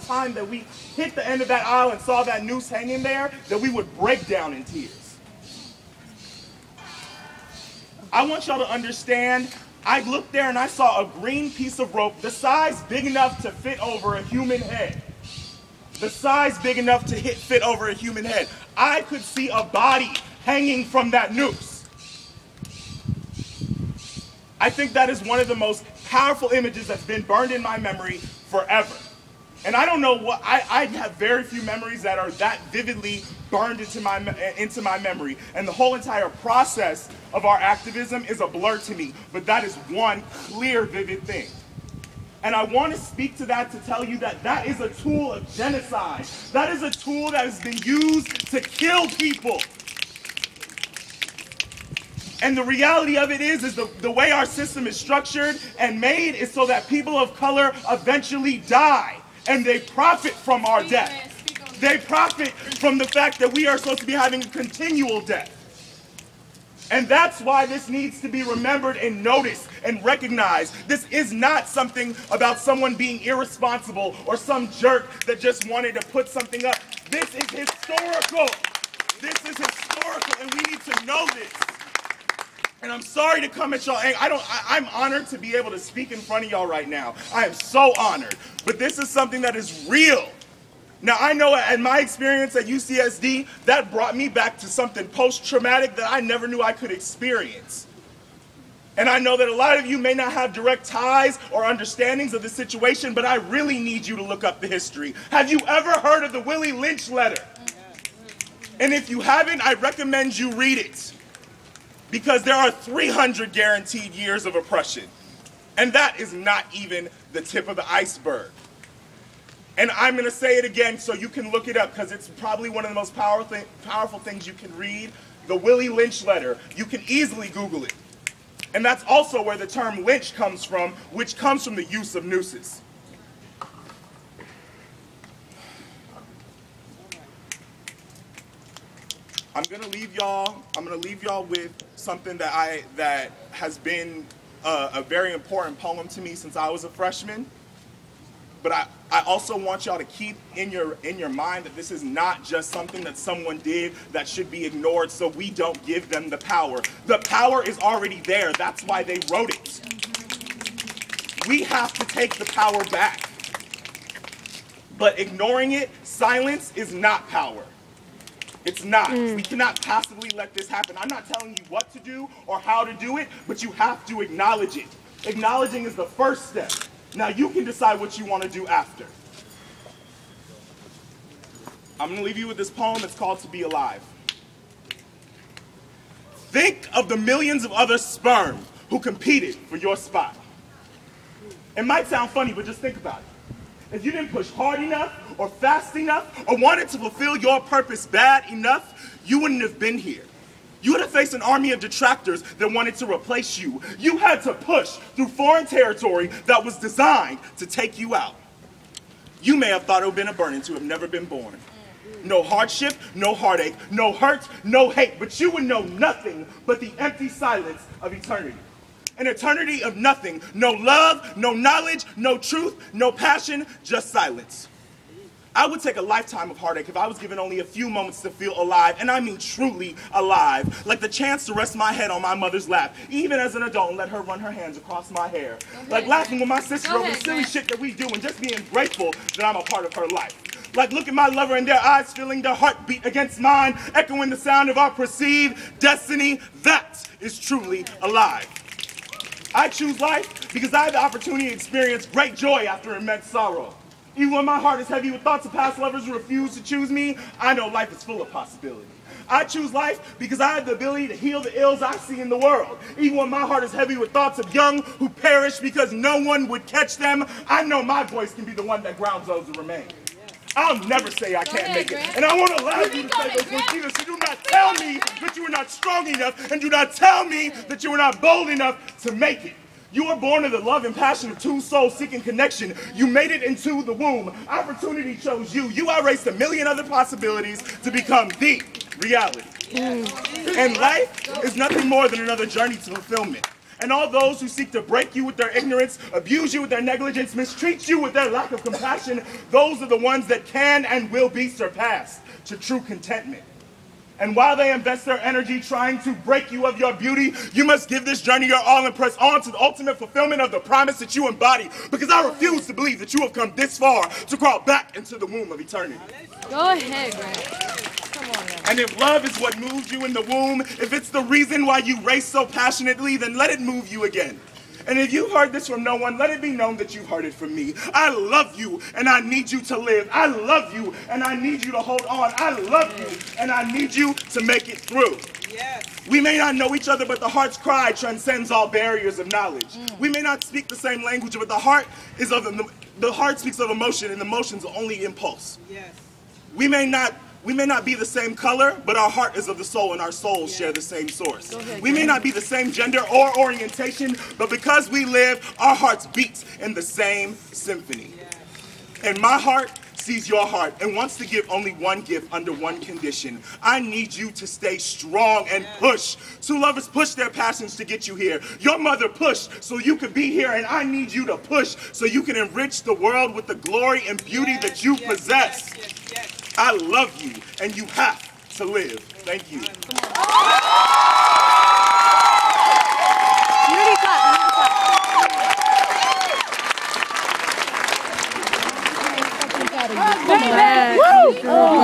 time that we hit the end of that aisle and saw that noose hanging there, that we would break down in tears. I want y'all to understand, I looked there and I saw a green piece of rope the size big enough to fit over a human head. The size big enough to fit over a human head. I could see a body hanging from that noose. I think that is one of the most powerful images that's been burned in my memory forever. And I don't know what, I have very few memories that are that vividly burned into my memory. And the whole entire process of our activism is a blur to me. But that is one clear, vivid thing. And I want to speak to that to tell you that that is a tool of genocide. That is a tool that has been used to kill people. And the reality of it is the way our system is structured and made is so that people of color eventually die. And they profit from our death. They profit from the fact that we are supposed to be having a continual death. And that's why this needs to be remembered and noticed and recognized. This is not something about someone being irresponsible or some jerk that just wanted to put something up. This is historical. This is historical, and we need to know this. And I'm sorry to come at y'all. I'm honored to be able to speak in front of y'all right now. I am so honored. But this is something that is real. Now, I know in my experience at UCSD, that brought me back to something post-traumatic that I never knew I could experience. And I know that a lot of you may not have direct ties or understandings of the situation, but I really need you to look up the history. Have you ever heard of the Willie Lynch letter? And if you haven't, I recommend you read it. Because there are 300 guaranteed years of oppression. And that is not even the tip of the iceberg. And I'm going to say it again so you can look it up, because it's probably one of the most powerful things you can read. The Willie Lynch letter. You can easily Google it. And that's also where the term lynch comes from, which comes from the use of nooses. I'm gonna leave y'all with something that has been a very important poem to me since I was a freshman. But I also want y'all to keep in your mind that this is not just something that someone did that should be ignored so we don't give them the power. The power is already there. That's why they wrote it. We have to take the power back. But ignoring it, silence is not power. It's not. We cannot possibly let this happen. I'm not telling you what to do or how to do it, but you have to acknowledge it. Acknowledging is the first step. Now you can decide what you want to do after. I'm going to leave you with this poem. It's called To Be Alive. Think of the millions of other sperm who competed for your spot. It might sound funny, but just think about it. If you didn't push hard enough or fast enough or wanted to fulfill your purpose bad enough, you wouldn't have been here. You would have faced an army of detractors that wanted to replace you. You had to push through foreign territory that was designed to take you out. You may have thought it would have been a burden to have never been born. No hardship, no heartache, no hurt, no hate, but you would know nothing but the empty silence of eternity. An eternity of nothing. No love, no knowledge, no truth, no passion, just silence. I would take a lifetime of heartache if I was given only a few moments to feel alive, and I mean truly alive. Like the chance to rest my head on my mother's lap, even as an adult, and let her run her hands across my hair. Like laughing with my sister over the silly shit that we do and just being grateful that I'm a part of her life. Like look at my lover in their eyes, feeling their heartbeat against mine, echoing the sound of our perceived destiny. That is truly alive. I choose life because I have the opportunity to experience great joy after immense sorrow. Even when my heart is heavy with thoughts of past lovers who refuse to choose me, I know life is full of possibility. I choose life because I have the ability to heal the ills I see in the world. Even when my heart is heavy with thoughts of young who perish because no one would catch them, I know my voice can be the one that grounds those who remain. I'll never say I can't make it. And I won't allow you to say those things either. So do not tell me that you are not strong enough, and do not tell me that you are not bold enough to make it. You were born of the love and passion of two souls seeking connection. You made it into the womb. Opportunity chose you. You outraced a million other possibilities to become the reality. And life is nothing more than another journey to fulfillment. And all those who seek to break you with their ignorance, abuse you with their negligence, mistreat you with their lack of compassion, those are the ones that can and will be surpassed to true contentment. And while they invest their energy trying to break you of your beauty, you must give this journey your all and press on to the ultimate fulfillment of the promise that you embody, because I refuse to believe that you have come this far to crawl back into the womb of eternity. Go ahead, Grant. Come on now. And if love is what moved you in the womb, if it's the reason why you race so passionately, then let it move you again. And if you've heard this from no one, let it be known that you've heard it from me. I love you, and I need you to live. I love you, and I need you to hold on. I love you, and I need you to make it through. Yes. We may not know each other, but the heart's cry transcends all barriers of knowledge. We may not speak the same language, but the heart speaks of emotion, and emotion's only impulse. Yes. We may not be the same color, but our heart is of the soul, and our souls share the same source. We may not be the same gender or orientation, but because we live, our hearts beat in the same symphony. And my heart sees your heart and wants to give only one gift under one condition. I need you to stay strong and push. Two lovers push their passions to get you here. Your mother pushed so you could be here, and I need you to push so you can enrich the world with the glory and beauty that you possess. I love you, and you have to live. Thank you. Come on.